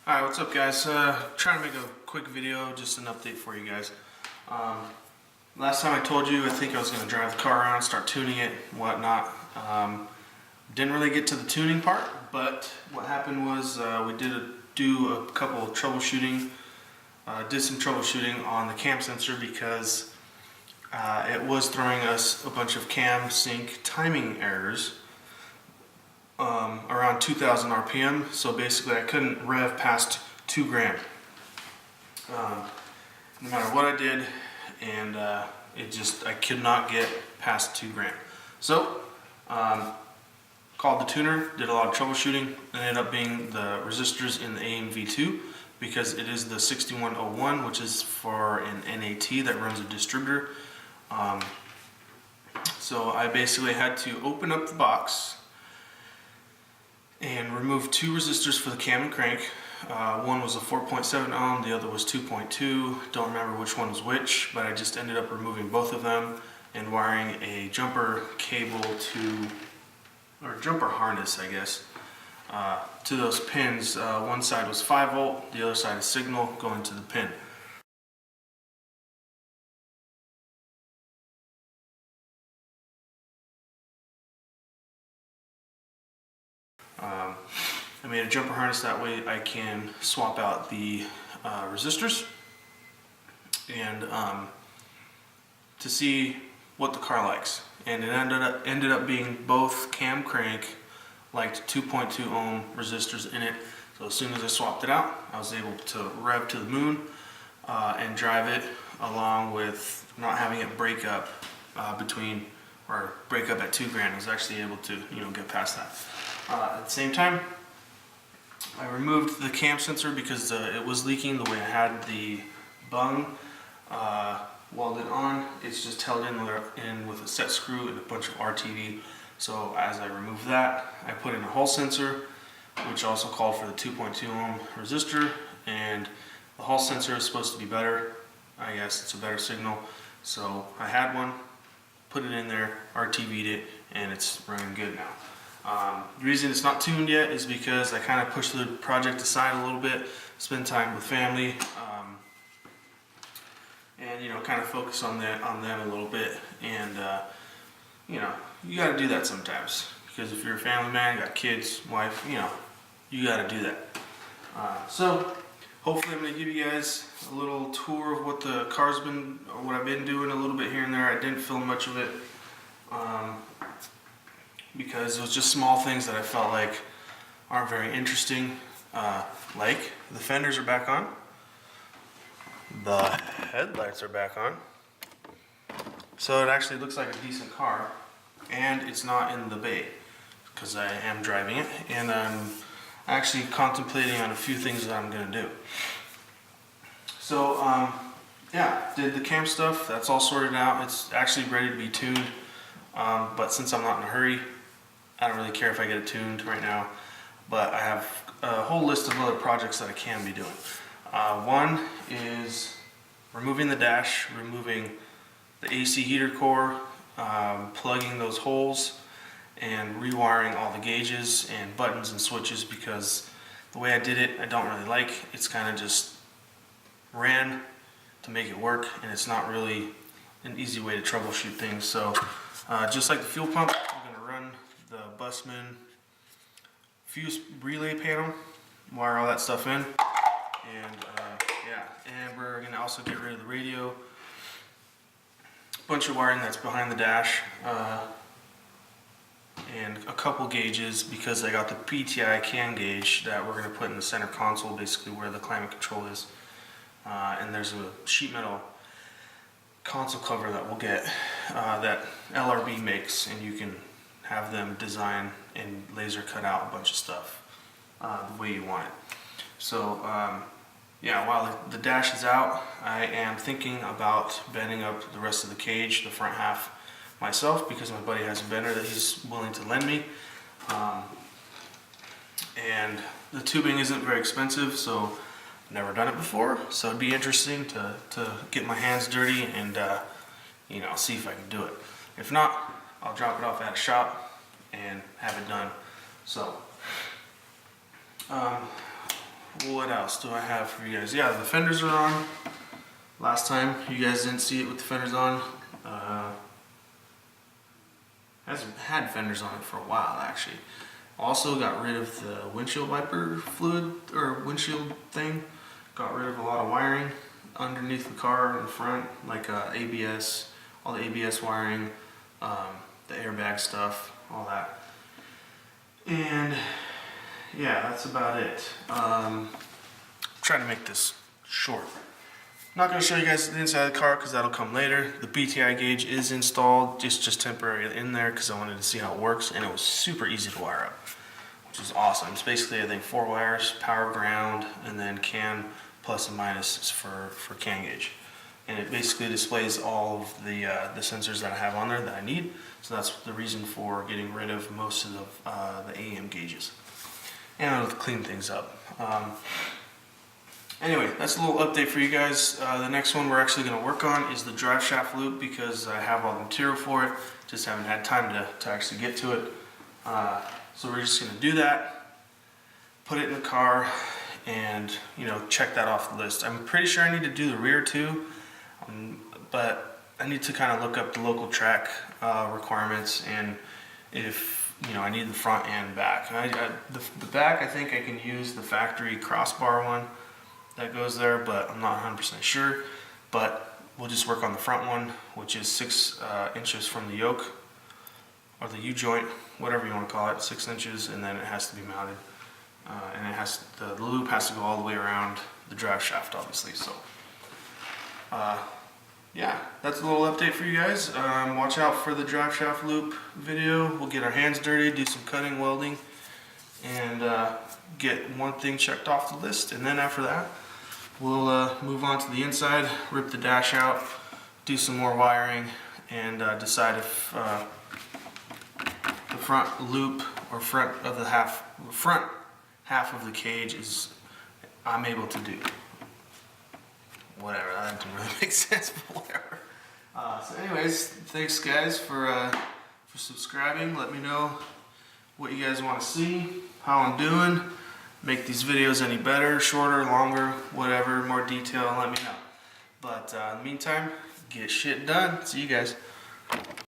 Alright, what's up guys? Trying to make a quick video, just an update for you guys. Last time I told you I think I was going to drive the car around, start tuning it and whatnot. Didn't really get to the tuning part, but what happened was we did do a couple of troubleshooting, did some troubleshooting on the cam sensor because it was throwing us a bunch of cam sync timing errors. Around 2,000 RPM, so basically I couldn't rev past 2 grand. No matter what I did, and I could not get past 2 grand. So, called the tuner, did a lot of troubleshooting, ended up being the resistors in the AMV2 because it is the 6101, which is for an NAT that runs a distributor. So I basically had to open up the box and remove 2 resistors for the cam and crank. One was a 4.7 ohm, the other was 2.2. Don't remember which one was which, but I just ended up removing both of them and wiring a jumper cable or jumper harness, I guess, to those pins. One side was 5 volt, the other side is signal going to the pin. I made a jumper harness, that way I can swap out the resistors and to see what the car likes. And it ended up being both cam crank liked 2.2 ohm resistors in it. So as soon as I swapped it out, I was able to rev to the moon and drive it, along with not having it break up break up at 2 grand. I was actually able to, get past that. At the same time, I removed the cam sensor because it was leaking the way I had the bung welded on. It's just held in with a set screw and a bunch of RTV. So as I removed that, I put in a Hall sensor, which also called for the 2.2 ohm resistor, and the Hall sensor is supposed to be better. I guess it's a better signal. So I had one, put it in there, RTV'd it, and it's running good now. The reason it's not tuned yet is because I kind of pushed the project aside a little bit, spend time with family, and kind of focus on them a little bit. And you got to do that sometimes, because if you're a family man, you got kids, wife, you got to do that. So hopefully I'm going to give you guys a little tour of what the car's been, or what I've been doing a little bit here and there. I didn't film much of it. Because it was just small things that I felt like aren't very interesting. Like the fenders are back on, the headlights are back on, so it actually looks like a decent car, and it's not in the bay because I am driving it, and I'm actually contemplating on a few things that I'm going to do. So yeah, did the cam stuff, that's all sorted out. It's actually ready to be tuned, but since I'm not in a hurry, I don't really care if I get it tuned right now, but I have a whole list of other projects that I can be doing. One is removing the dash, removing the AC heater core, plugging those holes, and rewiring all the gauges and buttons and switches, because the way I did it, I don't really like. It's kind of just ran to make it work, and it's not really an easy way to troubleshoot things. So just like the fuel pump, I'm going to run the Bussmann fuse relay panel, wire all that stuff in, and yeah, and we're going to also get rid of the radio, bunch of wiring that's behind the dash, and a couple gauges, because I got the PTI CAN gauge that we're going to put in the center console, basically where the climate control is, and there's a sheet metal console cover that we'll get that LRB makes, and you can have them design and laser cut out a bunch of stuff the way you want it. So yeah, while the dash is out, I am thinking about bending up the rest of the cage, the front half, myself, because my buddy has a bender that he's willing to lend me, and the tubing isn't very expensive, so I've never done it before, so it'd be interesting to get my hands dirty and see if I can do it. If not, I'll drop it off at a shop and have it done. So what else do I have for you guys? Yeah, the fenders are on. Last time you guys didn't see it with the fenders on. Hasn't had fenders on it for a while actually. Also got rid of the windshield wiper fluid or windshield thing. Got rid of a lot of wiring underneath the car in the front, like ABS, all the ABS wiring, the airbag stuff, all that. And yeah, that's about it. Trying to make this short. Not going to show you guys the inside of the car because that'll come later. The BTI gauge is installed, just temporarily in there because I wanted to see how it works, and it was super easy to wire up, which is awesome. It's basically, I think, 4 wires, power, ground, and then CAN plus and minus is for CAN gauge. And it basically displays all of the sensors that I have on there that I need. So that's the reason for getting rid of most of the AM gauges. And it'll clean things up. Anyway, that's a little update for you guys. The next one we're actually going to work on is the drive shaft loop because I have all the material for it. Just haven't had time to actually get to it. So we're just going to do that, put it in the car, and check that off the list. I'm pretty sure I need to do the rear too, but I need to kind of look up the local track requirements and if I need the front and back. The back, I think I can use the factory crossbar one that goes there, but I'm not 100% sure. But we'll just work on the front one, which is 6 inches from the yoke or the U-joint, whatever you want to call it, 6 inches, and then it has to be mounted. And the loop has to go all the way around the drive shaft, obviously. So, yeah, that's a little update for you guys. Watch out for the drive shaft loop video. We'll get our hands dirty, do some cutting, welding, and get one thing checked off the list. And then after that, we'll move on to the inside, rip the dash out, do some more wiring, and decide if the front loop or front half of the cage I'm able to do. Whatever, that didn't really make sense, but whatever. So anyways, thanks guys for subscribing. Let me know what you guys want to see, how I'm doing, make these videos any better, shorter, longer, whatever, more detail, let me know. But in the meantime, get shit done. See you guys.